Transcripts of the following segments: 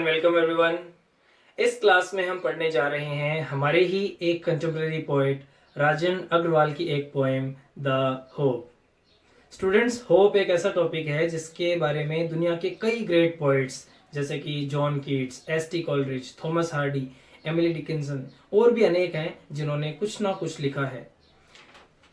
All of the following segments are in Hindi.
And welcome everyone. इस क्लास में हम पढ़ने जा रहे हैं हमारे ही एक कंटेम्प्रेरी पोएट राजन अग्रवाल की एक poem the hope. Students, hope एक ऐसा टॉपिक है जिसके बारे में दुनिया के कई ग्रेट पोएट्स जैसे कि John Keats, ST. Coleridge, Thomas Hardy, Emily Dickinson और भी अनेक हैं जिन्होंने कुछ ना कुछ लिखा है।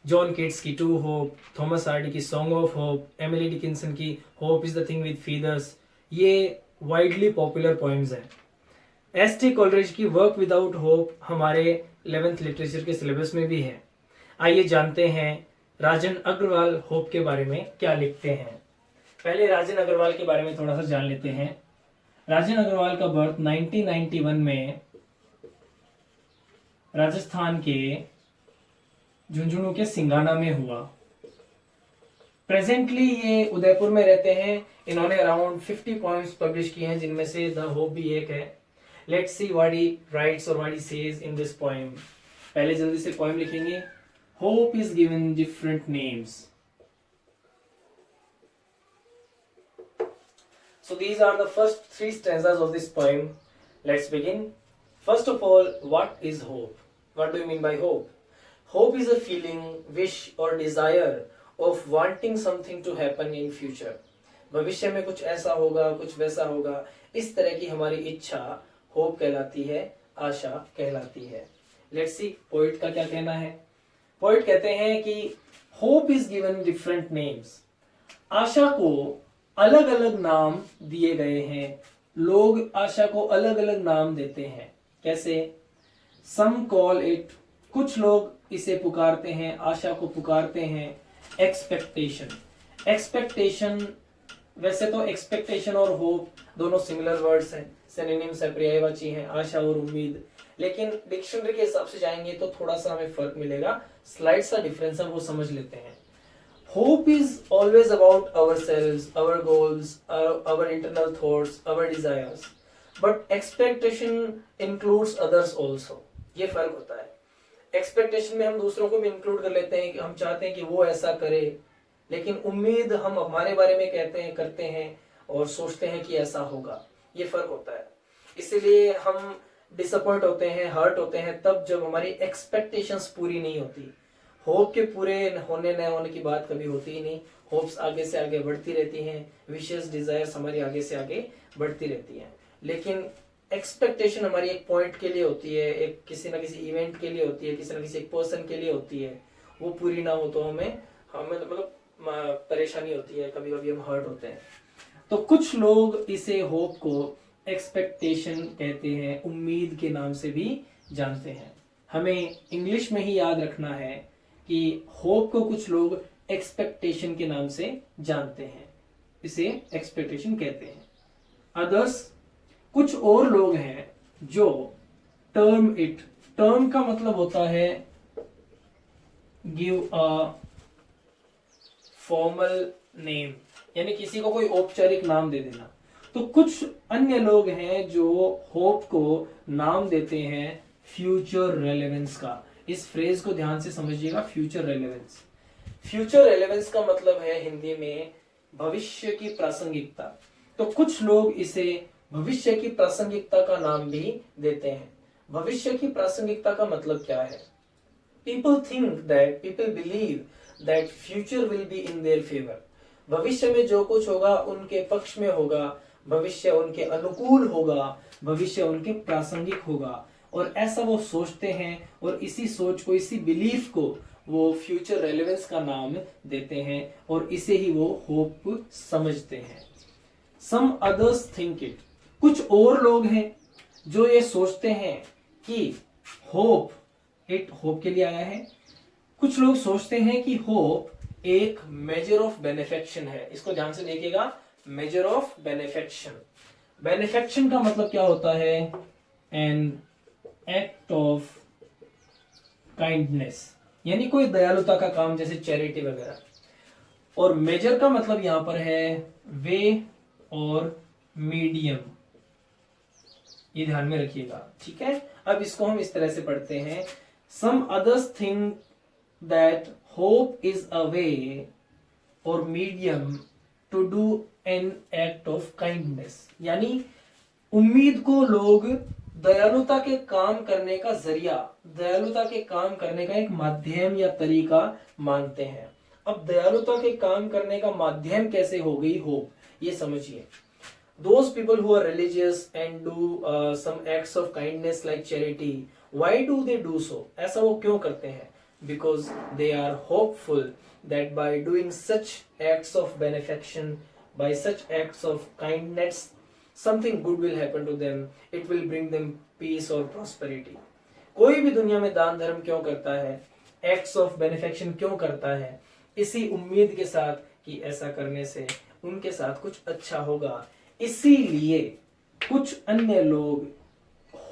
जॉन कीट्स की टू होप, थॉमस हार्डी की song of hope, Emily Dickinson की hope is the thing with feathers, ये वाइडली पॉपुलर पोएम्स हैं। एस.टी. कॉलरिज की वर्क विदाउट होप हमारे 11th लिटरेचर के सिलेबस में भी है। आइए जानते हैं राजन अग्रवाल होप के बारे में क्या लिखते हैं। पहले राजन अग्रवाल के बारे में थोड़ा सा जान लेते हैं। राजन अग्रवाल का बर्थ 1991 में राजस्थान के झुंझुनू के सिंगाना में हुआ। प्रेजेंटली ये उदयपुर में रहते हैं। इन्होंने अराउंड 50 पोएम्स पब्लिश किए हैं जिनमें से द होप भी एक है। Let's see what he writes और what he says in this poem. पहले जल्दी से पोएम लिखेंगे। Hope is given different names. So these are the first 3 stanzas of this poem. Let's begin. First of all, what is hope? What do you mean by hope? Hope is a feeling, wish or desire of wanting something to happen in future. भविष्य में कुछ ऐसा होगा, कुछ वैसा होगा, इस तरह की हमारी इच्छा होप कहलाती है, आशा कहलाती है। लेट्स सी पोइट का क्या कहना है। पोइट कहते हैं कि hope is given different names. आशा को अलग अलग नाम दिए गए हैं। लोग आशा को अलग अलग नाम देते हैं। कैसे? सम कॉल इट, कुछ लोग इसे पुकारते हैं, आशा को पुकारते हैं एक्सपेक्टेशन। एक्सपेक्टेशन, वैसे तो एक्सपेक्टेशन और होप दोनों सिमिलर वर्ड्स हैं, सिनोनिम्स है, पर्यायवाची हैं, आशा और उम्मीद। लेकिन डिक्शनरी के हिसाब से जाएंगे तो थोड़ा सा हमें फर्क मिलेगा। स्लाइड सा डिफरेंस है, वो समझ लेते हैं। Hope is always about ourselves, our goals, our internal thoughts, our desires. But expectation includes others also. ये फर्क होता है। एक्सपेक्टेशन में हम दूसरों को भी इंक्लूड कर लेते हैं कि हम चाहते हैं कि वो ऐसा करे, लेकिन उम्मीद हम हमारे बारे में कहते हैं, करते हैं और सोचते हैं कि ऐसा होगा। ये फर्क होता है। इसीलिए हम डिसअपॉइंट होते हैं, हर्ट होते हैं तब जब हमारी एक्सपेक्टेशंस पूरी नहीं होती। होप के पूरे होने न होने की बात कभी होती ही नहीं। होप्स आगे से आगे बढ़ती रहती हैं, विशेस डिजायर्स हमारी आगे से आगे बढ़ती रहती हैं। लेकिन एक्सपेक्टेशन हमारी एक पॉइंट के लिए होती है, एक किसी ना किसी इवेंट के लिए होती है, किसी ना किसी एक पर्सन के लिए होती है। वो पूरी ना हो तो हमें मतलब परेशानी होती है, कभी कभी हम हर्ट होते हैं। तो कुछ लोग इसे होप को एक्सपेक्टेशन कहते हैं, उम्मीद के नाम से भी जानते हैं। हमें इंग्लिश में ही याद रखना है कि होप को कुछ लोग एक्सपेक्टेशन के नाम से जानते हैं, इसे एक्सपेक्टेशन कहते हैं। अदर्स, कुछ और लोग हैं जो टर्म इट, टर्म का मतलब होता है गिव अ फॉर्मल नेम, यानी किसी को कोई औपचारिक नाम दे देना। तो कुछ अन्य लोग हैं जो होप को नाम देते हैं फ्यूचर रेलेवेंस का। इस फ्रेज को ध्यान से समझिएगा, फ्यूचर रेलेवेंस। फ्यूचर रेलेवेंस का मतलब है हिंदी में भविष्य की प्रासंगिकता। तो कुछ लोग इसे भविष्य की प्रासंगिकता का नाम भी देते हैं। भविष्य की प्रासंगिकता का मतलब क्या है? People think that, people believe that future will be in their favour. भविष्य में जो कुछ होगा उनके पक्ष में होगा, भविष्य उनके अनुकूल होगा, भविष्य उनके प्रासंगिक होगा, और ऐसा वो सोचते हैं और इसी सोच को, इसी बिलीफ को वो फ्यूचर रेलेवेंस का नाम देते हैं और इसे ही वो होप समझते हैं। सम अदर्स थिंक इट, कुछ और लोग हैं जो ये सोचते हैं कि होप, इट होप के लिए आया है। कुछ लोग सोचते हैं कि होप एक मेजर ऑफ बेनिफेक्शन है। इसको ध्यान से देखिएगा, मेजर ऑफ बेनिफेक्शन। बेनिफेक्शन का मतलब क्या होता है? एन एक्ट ऑफ काइंडनेस, यानी कोई दयालुता का काम, जैसे चैरिटी वगैरह। और मेजर का मतलब यहां पर है वे और मीडियम, ये ध्यान में रखिएगा, ठीक है। अब इसको हम इस तरह से पढ़ते हैं। Some others think that hope is a way और medium to do an act of kindness, यानी उम्मीद को लोग दयालुता के काम करने का जरिया, दयालुता के काम करने का एक माध्यम या तरीका मानते हैं। अब दयालुता के काम करने का माध्यम कैसे हो गई होप, ये समझिए। Those people who are religious and do some acts of kindness like charity, why do they do so? ऐसा वो क्यों करते हैं? Because they are hopeful that by doing such acts of benefaction, by such acts of kindness, something good will happen to them. It will bring them peace or prosperity. कोई भी दुनिया में दान धर्म क्यों करता है, एक्ट्स ऑफ बेनिफेक्शन क्यों करता है? इसी उम्मीद के साथ कि ऐसा करने से उनके साथ कुछ अच्छा होगा। इसीलिए कुछ अन्य लोग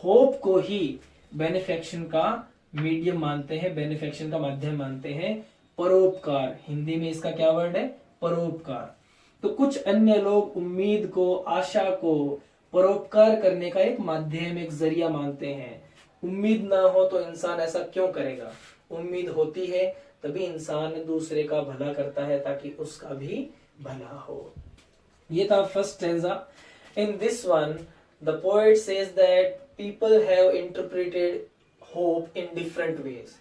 होप को ही बेनिफेक्शन का मीडियम मानते हैं, बेनिफेक्शन का माध्यम मानते हैं। परोपकार, हिंदी में इसका क्या वर्ड है? परोपकार। तो कुछ अन्य लोग उम्मीद को, आशा को परोपकार करने का एक माध्यम, एक जरिया मानते हैं। उम्मीद ना हो तो इंसान ऐसा क्यों करेगा? उम्मीद होती है तभी इंसान दूसरे का भला करता है ताकि उसका भी भला हो। ये था first stanza. In this one the poet says that people have interpreted hope in different ways.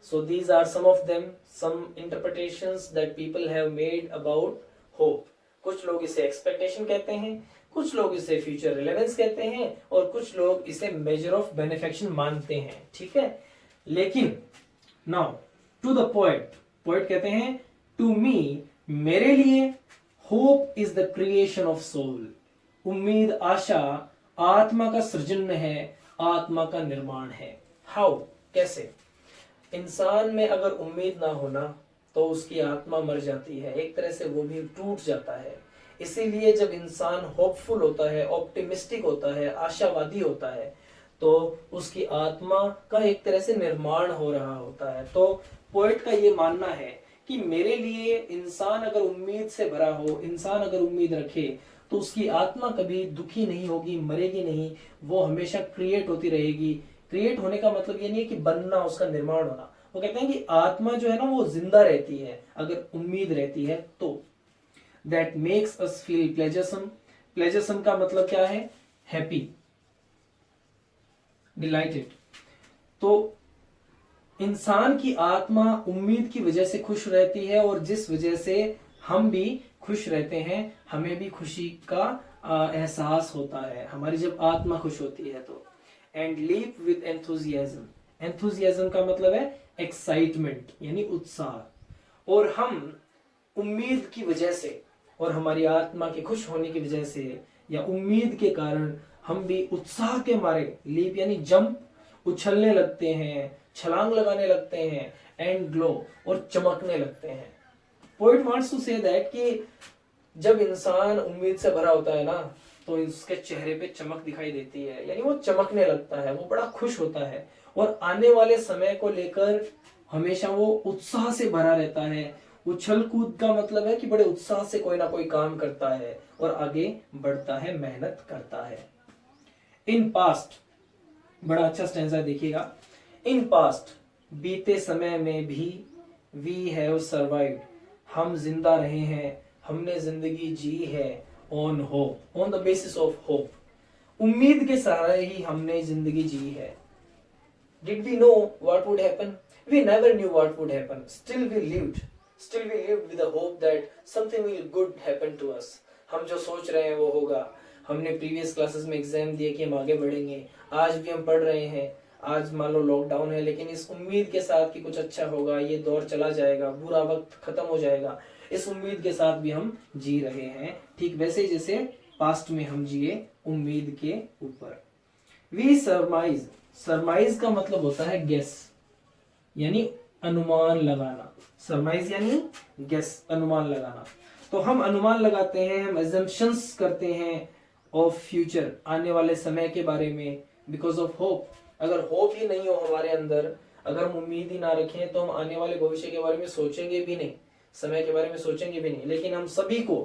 So these are some of them, some interpretations that people have made about hope. कुछ लोग इसे एक्सपेक्टेशन कहते हैं, कुछ लोग इसे फ्यूचर रिलेवेंस कहते हैं और कुछ लोग इसे मेजर ऑफ बेनिफेक्शन मानते हैं। ठीक है, लेकिन now to the poet, poet कहते हैं टू मी, मेरे लिए hope is the creation of soul. उम्मीद, आशा आत्मा का सृजन है, आत्मा का निर्माण है। हाउ, कैसे? इंसान में अगर उम्मीद ना होना तो उसकी आत्मा मर जाती है, एक तरह से वो भी टूट जाता है। इसीलिए जब इंसान होपफुल होता है, ऑप्टिमिस्टिक होता है, आशावादी होता है, तो उसकी आत्मा का एक तरह से निर्माण हो रहा होता है। तो पोएट का ये मानना है कि मेरे लिए इंसान अगर उम्मीद से भरा हो, इंसान अगर उम्मीद रखे तो उसकी आत्मा कभी दुखी नहीं होगी, मरेगी नहीं, वो हमेशा क्रिएट होती रहेगी। क्रिएट होने का मतलब ये नहीं है कि बनना, उसका निर्माण होना। वो कहते हैं कि आत्मा जो है ना वो जिंदा रहती है अगर उम्मीद रहती है तो। That makes us feel pleasuresome. Pleasuresome का मतलब क्या है? Happy, delighted. तो इंसान की आत्मा उम्मीद की वजह से खुश रहती है और जिस वजह से हम भी खुश रहते हैं, हमें भी खुशी का एहसास होता है हमारी जब आत्मा खुश होती है तो। And leave with enthusiasm. Enthusiasm का मतलब है एक्साइटमेंट यानी उत्साह। और हम उम्मीद की वजह से और हमारी आत्मा के खुश होने की वजह से या उम्मीद के कारण हम भी उत्साह के मारे, लीप यानी जंप, उछलने लगते हैं, छलांग लगाने लगते हैं, एंड ग्लो और चमकने लगते हैं। Poet wants to say that कि जब इंसान उम्मीद से भरा होता है ना तो उसके चेहरे पे चमक दिखाई देती है, यानी वो चमकने लगता है, वो बड़ा खुश होता है और आने वाले समय को लेकर हमेशा वो उत्साह से भरा रहता है। उछल कूद का मतलब है कि बड़े उत्साह से कोई ना कोई काम करता है और आगे बढ़ता है, मेहनत करता है। इन पास्ट, बड़ा अच्छा स्टैंजा देखिएगा। इन पास्ट, बीते समय में भी, वी हैव सर्वाइव्ड, हम जिंदा रहे हैं, हमने जिंदगी जी है, on hope, on the basis of hope, उम्मीद के सहारे ही हमने जिंदगी जी है। Did we know what would happen? We never knew what would happen, still we lived with the hope that something will good happen to us. हम जो सोच रहे हैं वो होगा। हमने प्रीवियस क्लासेस में एग्जाम दिए कि हम आगे बढ़ेंगे, आज भी हम पढ़ रहे हैं, आज मान लो लॉकडाउन है लेकिन इस उम्मीद के साथ कि कुछ अच्छा होगा, ये दौर चला जाएगा, बुरा वक्त खत्म हो जाएगा, इस उम्मीद के साथ भी हम जी रहे हैं, ठीक वैसे जैसे पास्ट में हम जिए उम्मीद के ऊपर। वी सरमाइज, सरमाइज का मतलब होता है गेस यानी अनुमान लगाना। सरमाइज यानी गेस, अनुमान लगाना। तो हम अनुमान लगाते हैं, हम एजम्पशंस करते हैं ऑफ फ्यूचर, आने वाले समय के बारे में, बिकॉज ऑफ होप। अगर होप ही नहीं हो हमारे अंदर, अगर हम उम्मीद ही ना रखें तो हम आने वाले भविष्य के बारे में सोचेंगे भी नहीं, समय के बारे में सोचेंगे भी नहीं। लेकिन हम सभी को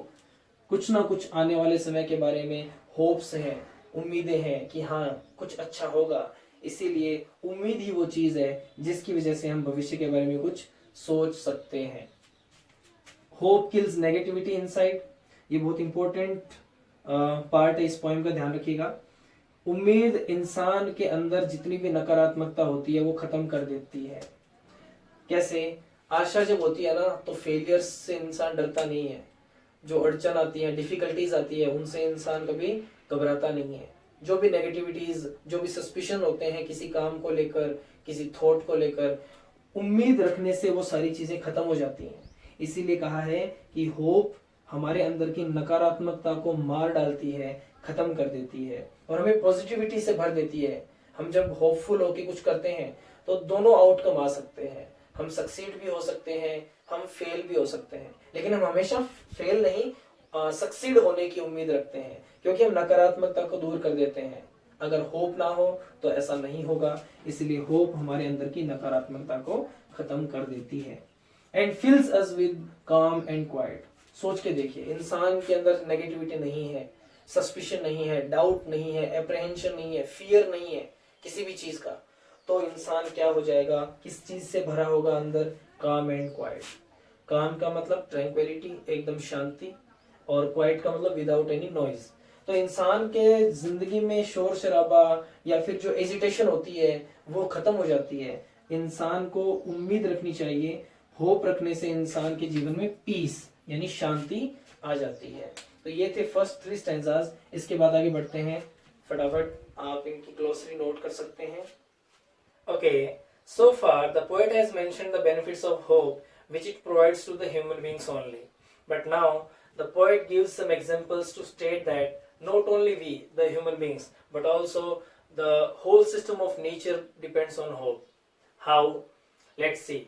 कुछ ना कुछ आने वाले समय के बारे में होप्स हैं, उम्मीदें हैं कि हाँ कुछ अच्छा होगा। इसीलिए उम्मीद ही वो चीज है जिसकी वजह से हम भविष्य के बारे में कुछ सोच सकते हैं। होप किल्स नेगेटिविटी इनसाइड, ये बहुत इंपॉर्टेंट पार्ट है इस पोएम का, ध्यान रखिएगा। उम्मीद इंसान के अंदर जितनी भी नकारात्मकता होती है वो खत्म कर देती है। कैसे? आशा जब होती है ना तो फेलियर्स से इंसान डरता नहीं है। जो अड़चन आती है, डिफिकल्टीज आती है, उनसे इंसान कभी घबराता नहीं है। जो भी नेगेटिविटीज, जो भी सस्पिशन होते हैं किसी काम को लेकर, किसी थॉट को लेकर, उम्मीद रखने से वो सारी चीजें खत्म हो जाती हैं। इसीलिए कहा है कि होप हमारे अंदर की नकारात्मकता को मार डालती है, खत्म कर देती है और हमें पॉजिटिविटी से भर देती है। हम जब होपफुल होकर कुछ करते हैं तो दोनों आउटकम आ सकते हैं। हम सक्सीड भी हो सकते हैं, हम फेल भी हो सकते हैं, लेकिन हम हमेशा फेल नहीं, सक्सीड होने की उम्मीद रखते हैं, क्योंकि हम नकारात्मकता को दूर कर देते हैं। अगर होप ना हो तो ऐसा नहीं होगा। इसलिए होप हमारे अंदर की नकारात्मकता को खत्म कर देती है। एंड फिल्स अस विद काम एंड क्वाइट। सोच के देखिए, इंसान के अंदर नेगेटिविटी नहीं है, सस्पिशन नहीं है, डाउट नहीं है, एप्रहेंशन नहीं है, फियर नहीं है किसी भी चीज का, तो इंसान क्या हो जाएगा, किस चीज से भरा होगा अंदर? काम एंड क्वाइट। काम का मतलब ट्रैंक्विलिटी, एकदम शांति, और क्वाइट का मतलब विदाउट एनी नॉइज। तो इंसान के जिंदगी में शोर शराबा या फिर जो एजिटेशन होती है वो खत्म हो जाती है। इंसान को उम्मीद रखनी चाहिए। होप रखने से इंसान के जीवन में पीस यानी शांति आ जाती है। तो ये थे फर्स्ट 3 स्टैंजाज। इसके बाद आगे बढ़ते हैं, फटाफट आप इनकी ग्लोसरी नोट कर सकते हैं। Okay, so far the poet has mentioned the benefits of hope which it provides to the human beings only. But now the poet gives some examples to state that not only we, the human beings, but also the whole system of nature depends on hope. How? Let's see.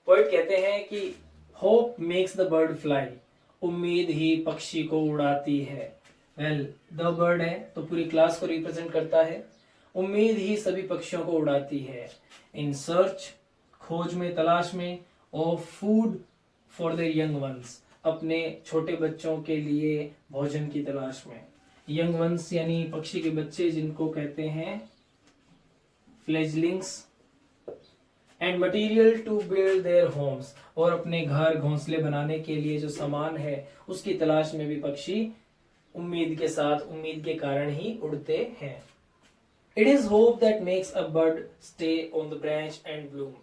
Poet कहते हैं कि hope makes the bird fly. उम्मीद ही पक्षी को उड़ाती है। Well, the bird है तो पूरी क्लास को रिप्रेजेंट करता है। उम्मीद ही सभी पक्षियों को उड़ाती है। इन सर्च, खोज में, तलाश में, of food for the young ones, अपने छोटे बच्चों के लिए भोजन की तलाश में। यंग वंस यानी पक्षी के बच्चे, जिनको कहते हैं fledglings. And material to build their homes, और अपने घर घोंसले बनाने के लिए जो सामान है उसकी तलाश में भी पक्षी उम्मीद के साथ, उम्मीद के कारण ही उड़ते हैं। It is hope that makes a bird stay on the branch and bloom.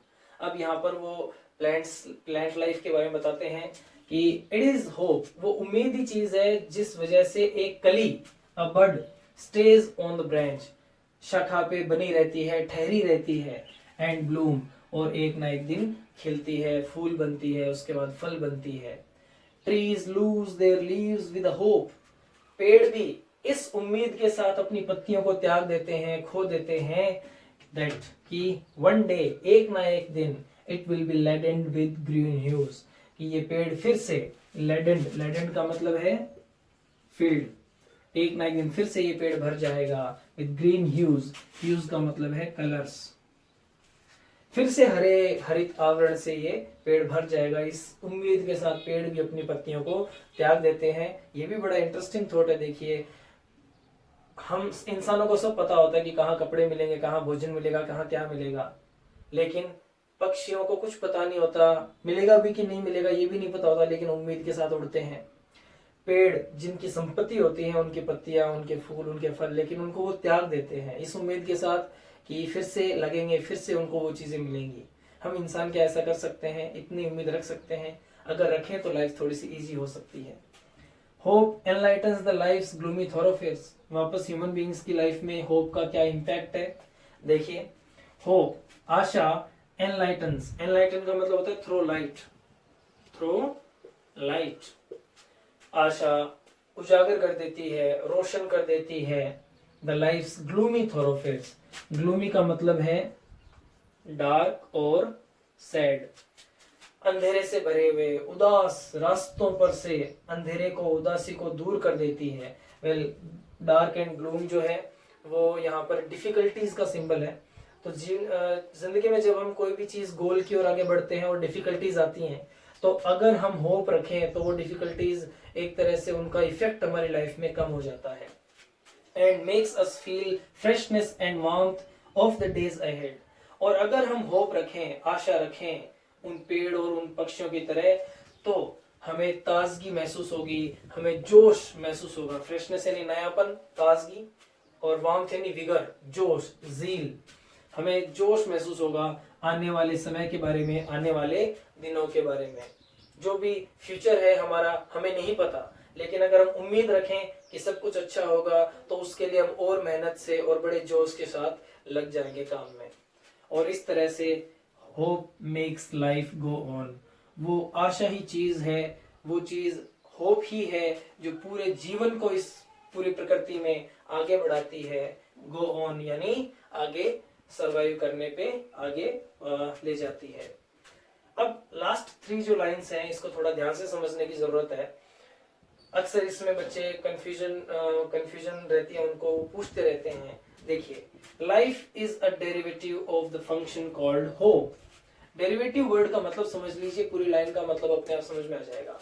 अब यहाँ पर वो प्लांट लाइफ के बारे में बताते हैं कि it is hope, वो उम्मीद ही चीज है जिस वजह से एक कली, a bird stays on the branch, शाखा पे बनी रहती है, ठहरी रहती है, and bloom, और एक ना एक दिन खिलती है, फूल बनती है, उसके बाद फल बनती है। Trees lose their leaves with a hope. पेड़ भी इस उम्मीद के साथ अपनी पत्तियों को त्याग देते हैं, खो देते हैं, दैट कि वन डे, एक ना एक दिन, it will be ladened with green hues, कि ये पेड़ फिर से लेडेंड, लेडेंड का मतलब है फील्ड, एक ना एक दिन फिर से ये पेड़ भर जाएगा विद ग्रीन ह्यूज, ह्यूज का मतलब है कलर्स, फिर से हरे हरित आवरण से ये पेड़ भर जाएगा। इस उम्मीद के साथ पेड़ भी अपनी पत्तियों को त्याग देते हैं। ये भी बड़ा इंटरेस्टिंग थॉट है। देखिए, हम इंसानों को सब पता होता है कि कहाँ कपड़े मिलेंगे, कहाँ भोजन मिलेगा, कहाँ क्या मिलेगा, लेकिन पक्षियों को कुछ पता नहीं होता, मिलेगा भी कि नहीं मिलेगा ये भी नहीं पता होता, लेकिन उम्मीद के साथ उड़ते हैं। पेड़ जिनकी संपत्ति होती है, उनकी पत्तियां, उनके फूल, उनके फल, लेकिन उनको वो त्याग देते हैं इस उम्मीद के साथ कि फिर से लगेंगे, फिर से उनको वो चीजें मिलेंगी। हम इंसान क्या ऐसा कर सकते हैं? इतनी उम्मीद रख सकते हैं। अगर रखें तो लाइफ थोड़ी सी इजी हो सकती है। Hope enlightens the life's gloomy thoroughfares. वापस ह्यूमन बीइंग्स की लाइफ में होप का क्या इम्पैक्ट है? देखिए, होप, आशा, एनलाइटन्स, एनलाइटन का मतलब होता है थ्रो लाइट, थ्रो लाइट। आशा उजागर कर देती है, रोशन कर देती है। द लाइफ्स ग्लूमी थॉरोफेयर्स, ग्लूमी का मतलब है डार्क और सैड, अंधेरे से भरे हुए उदास रास्तों पर से अंधेरे को, उदासी को दूर कर देती है। वेल, डार्क एंड ग्लूम जो है वो यहाँ पर डिफिकल्टीज का सिंबल है। तो जिंदगी में जब हम कोई भी चीज गोल की ओर आगे बढ़ते हैं और डिफिकल्टीज आती हैं, तो अगर हम होप रखें तो वो डिफिकल्टीज एक तरह से उनका इफेक्ट हमारी लाइफ में कम हो जाता है। And makes us feel freshness and warmth of the days ahead. और अगर हम होप रखें, आशा रखें उन पेड़ और उन पक्षियों की तरह, तो हमें ताजगी महसूस होगी, हमें जोश महसूस होगा। फ्रेशनेस यानी नयापन, ताजगी, और वार्मथ यानी विगर, जोश, जील। हमें जोश महसूस होगा आने वाले समय के बारे में, आने वाले दिनों के बारे में। जो भी फ्यूचर है हमारा हमें नहीं पता, लेकिन अगर हम उम्मीद रखें कि सब कुछ अच्छा होगा तो उसके लिए हम और मेहनत से और बड़े जोश के साथ लग जाएंगे काम में। और इस तरह से hope makes life go on. वो आशा ही चीज है, वो चीज होप ही है जो पूरे जीवन को इस पूरी प्रकृति में आगे बढ़ाती है। गो ऑन यानी आगे सरवाइव करने पे आगे ले जाती है। अब लास्ट 3 जो लाइंस हैं इसको थोड़ा ध्यान से समझने की जरूरत है। अक्सर इसमें बच्चे कंफ्यूजन रहती है, उनको पूछते रहते हैं। देखिए, life is a derivative of the function called hope. Derivative word का मतलब समझ लीजिए, पूरी लाइन का मतलब अपने आप समझ में आ जाएगा।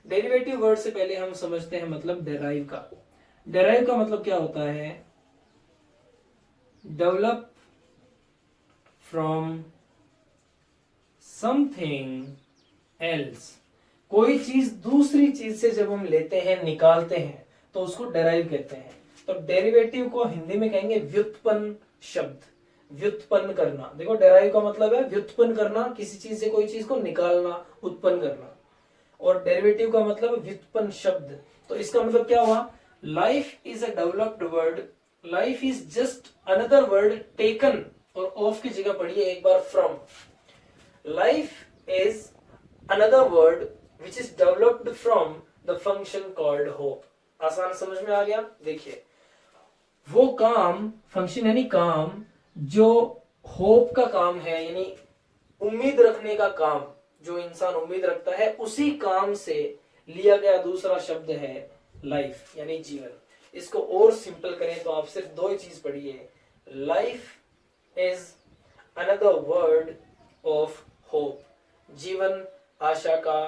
डेरिवेटिव वर्ड से पहले हम समझते हैं मतलब डेराइव का। डेराइव का मतलब क्या होता है? Develop from something else. कोई चीज दूसरी चीज से जब हम लेते हैं, निकालते हैं, तो उसको डेराइव कहते हैं। तो डेरिवेटिव को हिंदी में कहेंगे व्युत्पन्न शब्द, व्युत्पन्न करना। देखो, डेराइव का मतलब है व्युत्पन्न करना, किसी चीज से कोई चीज को निकालना, उत्पन्न करना। और डेरिवेटिव का मतलब व्युत्पन्न शब्द। तो इसका मतलब क्या हुआ? Life is a developed word, life is just another word taken, और ऑफ की जगह पढ़िए एक बार from. Life is another word which is developed from the function called hope। आसान समझ में आ गया? देखिए, वो काम, फंक्शन यानी काम, जो होप का काम है, यानी उम्मीद रखने का काम, जो इंसान उम्मीद रखता है, उसी काम से लिया गया दूसरा शब्द है लाइफ यानी जीवन। इसको और सिंपल करें तो आप सिर्फ 2 ही चीज पढ़िए, life is another word of hope. जीवन आशा का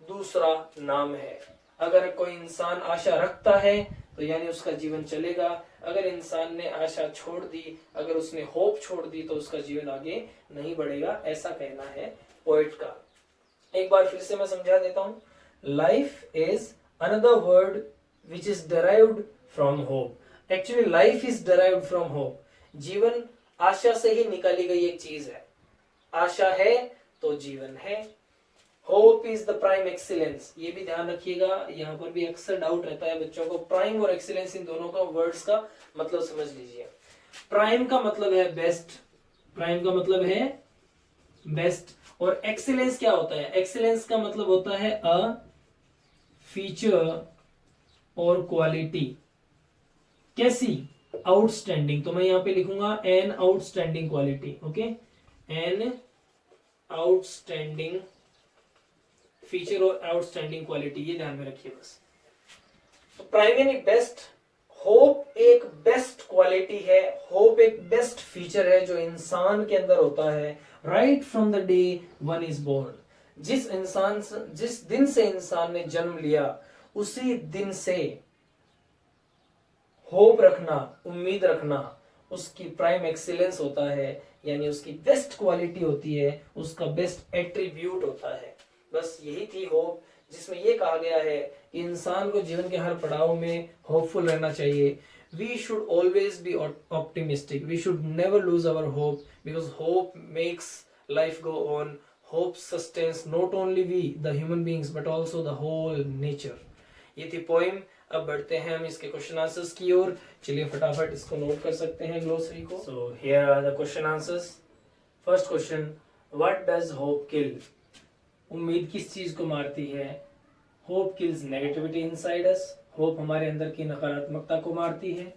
दूसरा नाम है। अगर कोई इंसान आशा रखता है तो यानी उसका जीवन चलेगा। अगर इंसान ने आशा छोड़ दी, अगर उसने होप छोड़ दी, तो उसका जीवन आगे नहीं बढ़ेगा, ऐसा कहना है पोएट का। एक बार फिर से मैं समझा देता हूं। Life is another word which is derived from hope. Actually life is derived from hope. जीवन आशा से ही निकाली गई एक चीज है। आशा है तो जीवन है। Hope is the prime excellence. ये भी ध्यान रखिएगा, यहाँ पर भी अक्सर डाउट रहता है बच्चों को। प्राइम और एक्सीलेंस, इन दोनों का वर्ड्स का मतलब समझ लीजिए। प्राइम का मतलब है बेस्ट, प्राइम का मतलब है बेस्ट। और एक्सीलेंस क्या होता है? एक्सीलेंस का मतलब होता है अ फीचर और क्वालिटी। कैसी? आउटस्टैंडिंग। तो मैं यहाँ पे लिखूंगा an outstanding quality. Okay, an outstanding feature और आउटस्टैंडिंग क्वालिटी, ये ध्यान में रखिए बस। तो प्राइम यानी बेस्ट। होप एक बेस्ट क्वालिटी है, होप एक बेस्ट फीचर है जो इंसान के अंदर होता है right from the day one is born. जिस दिन से इंसान ने जन्म लिया, उसी दिन से होप रखना, उम्मीद रखना, उसकी प्राइम एक्सीलेंस होता है, यानी उसकी बेस्ट क्वालिटी होती है, उसका बेस्ट एट्रीब्यूट होता है। बस यही थी होप, जिसमें यह कहा गया है कि इंसान को जीवन के हर पड़ाव में होपफुल रहना चाहिए। We should always be optimistic, we should never lose our hope, because hope makes life go on. Hope sustains not only we the human beings but also the whole nature. ये थी पोइम। अब बढ़ते हैं हम इसके क्वेश्चन आंसर्स की ओर। चलिए फटाफट इसको नोट कर सकते हैं ग्लोसरी को। So here are the question answers. First question, what does hope kill? उम्मीद किस चीज को मारती है? Hope kills negativity inside us. Hope हमारे अंदर की नकारात्मकता को मारती है।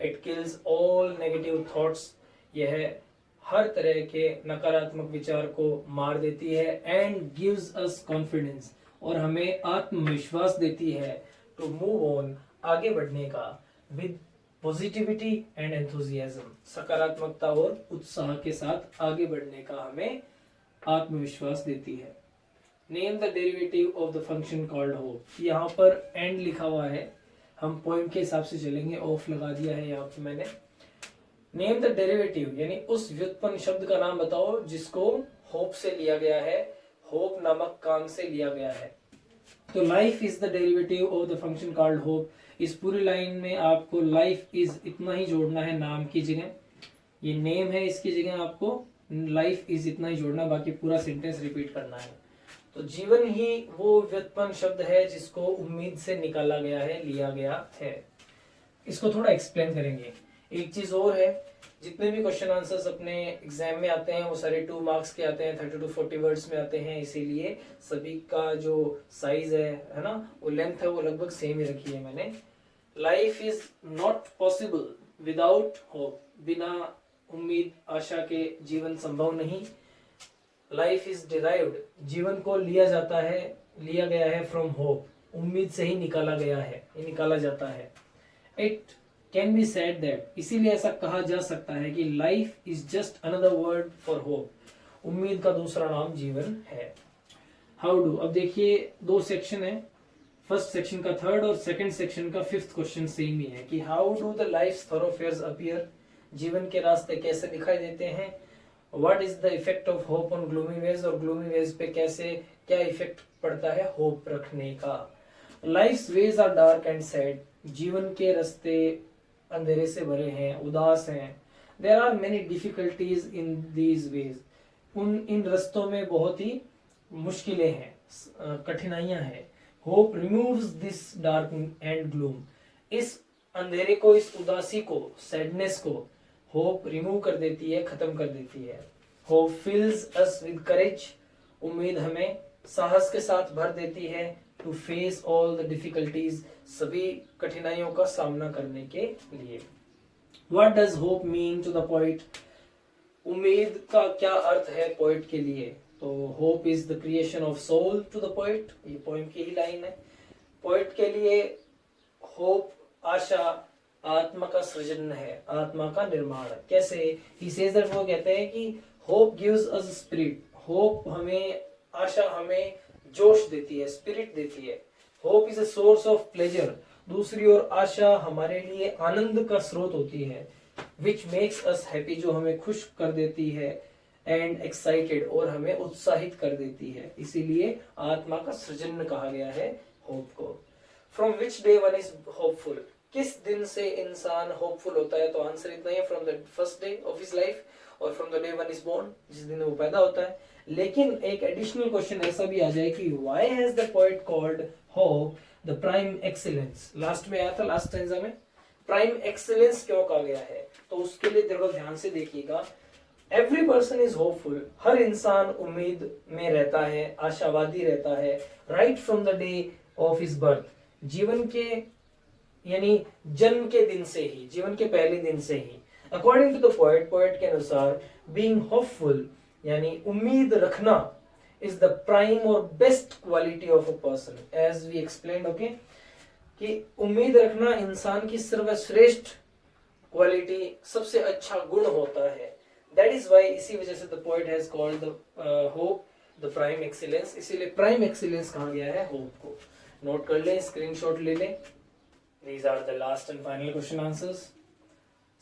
It kills all negative thoughts. यह हर तरह के नकारात्मक विचार को मार देती है। एंड गिव्स अस कॉन्फिडेंस, और हमें आत्मविश्वास देती है टू मूव ऑन, आगे बढ़ने का, विद पॉजिटिविटी एंड एंथुजियाज्म, सकारात्मकता और उत्साह के साथ आगे बढ़ने का हमें आत्मविश्वास देती है। Name the derivative of the function called hope. यहाँ पर एंड लिखा हुआ है, हम पॉइंट के हिसाब से चलेंगे, ऑफ लगा दिया है यहाँ पे मैंने। नेम द डेरिवेटिव यानी उस व्युत्पन्न शब्द का नाम बताओ जिसको होप से लिया गया है, होप नामक काम से लिया गया है। तो life is the derivative of the function called hope. इस पूरी लाइन में आपको लाइफ इज इतना ही जोड़ना है नाम की जगह, ये नेम है, इसकी जगह आपको लाइफ इज इतना ही जोड़ना, बाकी पूरा सेंटेंस रिपीट करना है। तो जीवन ही वो व्युत्पन्न शब्द है जिसको उम्मीद से निकाला गया है, लिया गया है। इसको थोड़ा एक्सप्लेन करेंगे। एक चीज और है, जितने भी क्वेश्चन आंसर्स अपने एग्जाम में आते हैं वो सारे 2 मार्क्स के आते हैं, 30 to 40 वर्ड्स में आते हैं, इसीलिए सभी का जो साइज है ना, वो लेंथ है, वो लगभग सेम ही रखी है मैंने। Life is not possible without hope. बिना उम्मीद आशा के जीवन संभव नहीं। लाइफ इज डिराइव्ड, जीवन को लिया जाता है, लिया गया है फ्रॉम होप, उम्मीद से ही निकाला गया है, ये निकाला जाता है। It can be said that, इसीलिए ऐसा कहा जा सकता है कि life is just another word for hope, उम्मीद का दूसरा नाम जीवन है। हाउ डू, अब देखिए 2 सेक्शन है, फर्स्ट सेक्शन का 3rd और सेकंड सेक्शन का 5th क्वेश्चन सेम ही है कि how do the life thoroughfares appear, जीवन के रास्ते कैसे दिखाई देते हैं। What is the effect of hope on gloomy ways, और ग्लूमी वेज पे कैसे क्या इफेक्ट पड़ता है होप रखने का। Life's ways are dark and sad, जीवन के रास्ते अंधेरे से भरे हैं, उदास हैं। There are many difficulties in these ways, इन रास्तों में बहुत ही मुश्किलें हैं, कठिनाइयां हैं। Hope removes this dark and gloom, इस अंधेरे को, इस उदासी को, सैडनेस को होप रिमूव कर देती है, खत्म कर देती है। होप फिल्स अस विद करेज, उम्मीद हमें साहस के साथ भर देती है, to face all the difficulties, सभी कठिनाइयों का सामना करने के लिए। What does hope mean to the poet, उम्मीद का क्या अर्थ है पोइट के लिए। तो hope is the creation of soul to the poet, ये पोइम की ही लाइन है। पोइट के लिए होप, आशा आत्मा का सृजन है, आत्मा का निर्माण। कैसे, ही सेज दैट, वो कहते हैं कि hope gives us spirit, hope हमें, आशा हमें जोश देती है, स्पिरिट देती है। Hope is a source of pleasure, दूसरी ओर आशा हमारे लिए आनंद का स्रोत होती है। विच मेक्स अस हैप्पी, जो हमें खुश कर देती है, एंड एक्साइटेड, और हमें उत्साहित कर देती है। इसीलिए आत्मा का सृजन कहा गया है होप को। From which day one is hopeful, किस दिन से इंसान होपफुल होता है। तो आंसर इतना ही है, from the first day of his life, और from the day one is born, जिस दिन वो पैदा होता है। लेकिन एक एडिशनल क्वेश्चन ऐसा भी आ जाए कि why has the poet called hope the prime excellence. Last में आया था, लास्ट स्टैंजा में प्राइम एक्सीलेंस क्यों कहा गया है, तो उसके लिए थोड़ा ध्यान से देखिएगा। एवरी पर्सन इज होपफुल, हर इंसान उम्मीद में रहता है, आशावादी रहता है, right from the day of his birth, जीवन के यानी जन्म के दिन से ही, जीवन के पहले दिन से ही। According to the poet, poet के अनुसार बीइंग होपफुल यानी उम्मीद रखना इज द प्राइम और best quality of a person, as we explained, okay, कि उम्मीद रखना इंसान की सर्वश्रेष्ठ क्वालिटी, सबसे अच्छा गुण होता है। दैट इज वाई, इसी वजह से the poet has called the hope the prime excellence, इसीलिए प्राइम एक्सीलेंस कहा गया है होप को। नोट कर ले, स्क्रीनशॉट ले लें। These are the last and final question answers.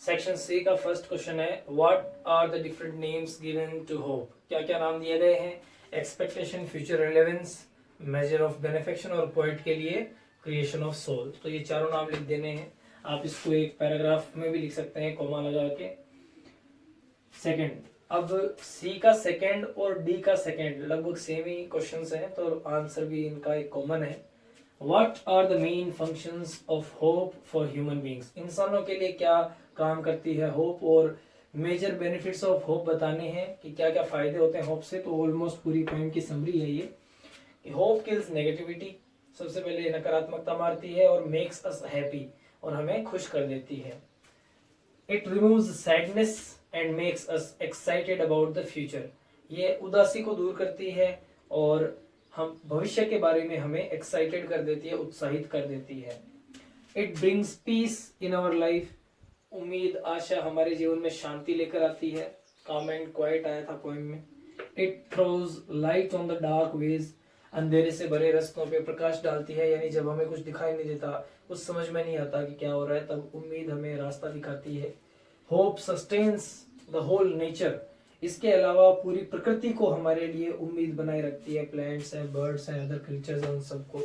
Section C का फर्स्ट क्वेश्चन है, What are the different names given to hope? क्या क्या नाम दिए गए हैं। Expectation, future relevance, measure of benefaction, और पोएट के लिए क्रिएशन ऑफ सोल। तो ये चारों नाम लिख देने हैं। आप इसको एक पैराग्राफ में भी लिख सकते हैं कोमा लगा के। सेकंड, अब सी का सेकंड और डी का सेकंड लगभग सेम ही क्वेश्चंस हैं, तो आंसर भी इनका एक कॉमन है। What are the main functions of hope for human beings? इंसानों के लिए क्या काम करती है होप, और मेजर बेनिफिट्स ऑफ होप बताने हैं कि क्या क्या फायदे होते हैं होप से। तो ऑलमोस्ट पूरी पोएम की समरी है ये कि होप किल्स नेगेटिविटी, सबसे पहले नकारात्मकता मारती है, और मेक्स अस हैप्पी, और हमें खुश कर देती है। It removes sadness and makes us excited about the future, ये उदासी को दूर करती है और हम भविष्य के बारे में हमें एक्साइटेड कर देती है, उत्साहित कर देती है। It brings peace in our life, उम्मीद आशा हमारे जीवन में शांति लेकर आती है। काम एंड क्वाइट आया था पोएम में। It throws light on the dark ways, अंधेरे से भरे रास्तों पे प्रकाश डालती है, यानी जब हमें कुछ दिखाई नहीं देता, कुछ समझ में नहीं आता कि क्या हो रहा है, तब उम्मीद हमें रास्ता दिखाती है। Hope sustains the whole nature, इसके अलावा पूरी प्रकृति को हमारे लिए उम्मीद बनाए रखती है, प्लांट्स है, बर्ड्स है, अदर क्रीचर्स हैं, उन सबको।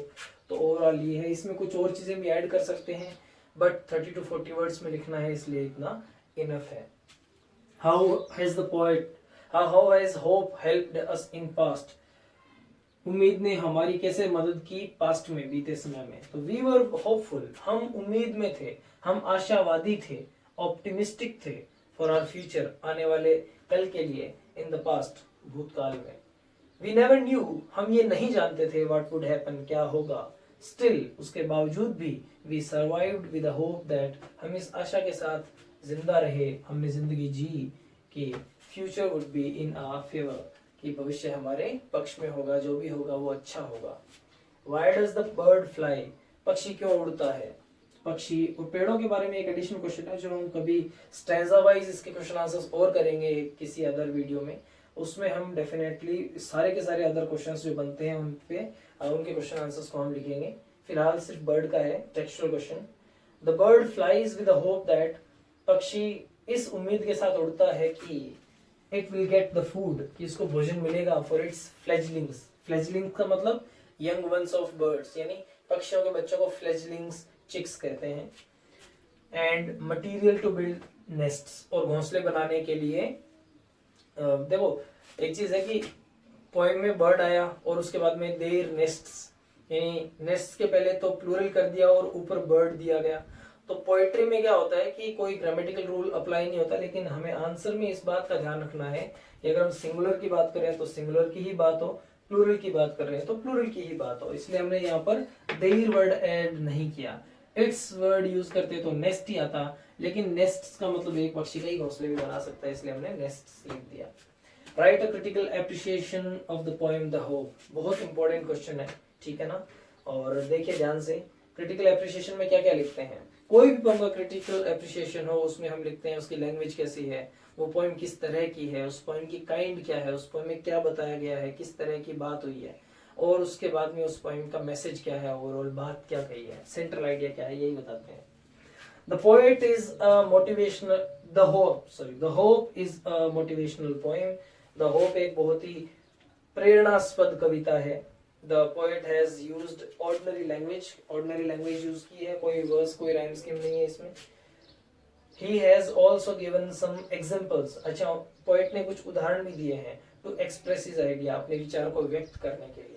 तो ओवरऑल ये है, इसमें कुछ और चीजें भी ऐड कर सकते हैं बट 30 to 40 वर्ड्स में लिखना है, इसलिए इतना इनफ है। How has the poet how has hope helped us in past? उम्मीद ने हमारी कैसे मदद की पास्ट में, बीते समय में? तो वी वर होपफुल, हम उम्मीद में थे, हम आशावादी थे, ऑप्टिमिस्टिक थे फॉर आवर फ्यूचर, आने वाले कल के लिए, इन द पास्ट, भूतकाल में। वी नेवर न्यू, हम ये नहीं जानते थे व्हाट वुड हैपन, क्या होगा। स्टिल, उसके बावजूद भी, we survived with hope that, हम इस आशा के साथ जिंदा रहे, हमने जिंदगी जी कि future would be in our favour, कि भविष्य हमारे पक्ष में होगा, जो भी होगा वो अच्छा होगा। Why does the bird fly? पक्षी क्यों उड़ता है? पक्षी और पेड़ों के बारे में एक एडिशनल क्वेश्चन है जो हम कभी स्टैंजा वाइज इसके क्वेश्चन आंसर्स और करेंगे किसी अदर वीडियो में, उसमें हम डेफिनेटली सारे के सारे अदर क्वेश्चंस जो बनते हैं उन पे उनके क्वेश्चन आंसर्स को हम लिखेंगे। फिलहाल सिर्फ बर्ड का है textual question. The bird flies with the hope that, पक्षी इस उम्मीद के साथ उड़ता है कि it will get the food, कि इसको भोजन मिलेगा, फॉर इट्स फ्लेजलिंग्स। फ्लेजलिंग का मतलब यंग वंस ऑफ बर्ड्स, यानी पक्षियों के बच्चों को फ्लेजलिंग्स, चिक्स कहते हैं। And material to build nests, और घोंसले बनाने के लिए देखो एक चीज है कि पोएम में बर्ड आया और उसके बाद में देयर नेस्ट्स, यानी नेस्ट्स के पहले तो प्लूरल कर दिया और ऊपर बर्ड दिया गया। तो पोएट्री में क्या होता है कि कोई ग्रामेटिकल रूल अप्लाई नहीं होता, लेकिन हमें आंसर में इस बात का ध्यान रखना है कि अगर हम सिंगुलर की बात करें तो सिंगुलर की ही बात हो, प्लूरल की बात कर रहे हैं तो प्लूरल की ही बात हो। इसलिए हमने यहाँ पर देयर वर्ड ऐड नहीं किया। इट्स वर्ड यूज करते तो नेस्ट ही आता, लेकिन नेस्ट का मतलब एक पक्षी का ही घोंसले भी बना सकता है, इसलिए हमने नेस्ट लिख दिया। Right a critical appreciation of the poem the hope, बहुत इंपॉर्टेंट क्वेश्चन है, ठीक है ना। और देखिए ध्यान से, क्रिटिकल एप्रिसिएशन में क्या क्या लिखते हैं। कोई भी पोएम का क्रिटिकल एप्रिसिएशन हो उसमें हम लिखते हैं उसकी लैंग्वेज कैसी है, वो पोएम किस तरह की है, उस पोएम की काइंड क्या है, उस पोएम में क्या बताया गया है, किस तरह की बात हुई है, और उसके बाद में उस पोएम का मैसेज क्या है, ओवरऑल बात क्या कही है, सेंट्रल आइडिया क्या है, यही बताते हैं। The poet is a motivational, the hope is a motivational poem. The hope एक बहुत ही प्रेरणास्पद कविता है। The poet has used ordinary language use की है, कोई वर्स कोई राइम स्कीम नहीं है इसमें। He has also given some examples, अच्छा पोएट ने कुछ उदाहरण भी दिए हैं, to express his idea, अपने विचार को व्यक्त करने के लिए।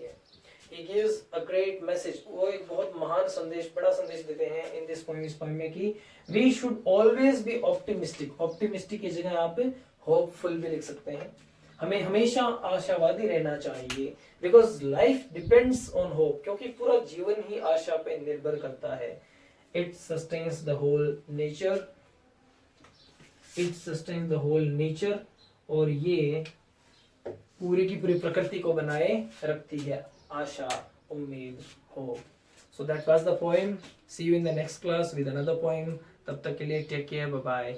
He gives a great message, वो एक बहुत महान संदेश, बड़ा संदेश देते हैं in this poem, इस पोएम में कि we should always be optimistic की जगह आप hopeful भी लिख सकते हैं। हमें हमेशा आशावादी रहना चाहिए, because life depends on hope, क्योंकि पूरा जीवन ही आशा पे निर्भर करता है। It sustains the whole nature, और ये पूरी की पूरी प्रकृति को बनाए रखती है, आशा, उम्मीद, hope. So that was the poem. See you in the next class with another poem. तब तक के लिए take care, bye bye.